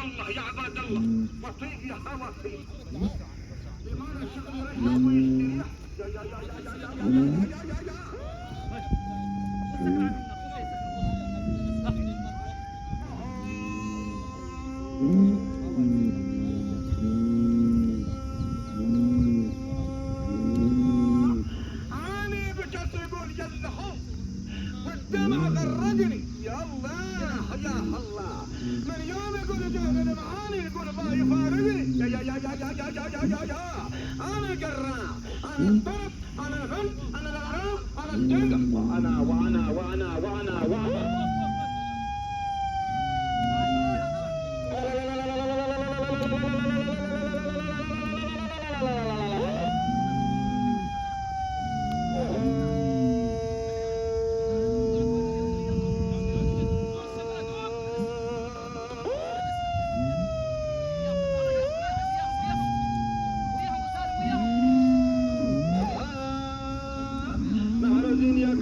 والله يا عباد الله وطيب يا وطيب لماذا الشغل يرجع ويستريح أنا بتصيبون جلهم والدمع غرقني يا الله يا الله من يوم يقول جهل معاني يقول ما يفارقني يا أنا القراء أنا الضرب أنا الغم أنا الغرام أنا الدم وأنا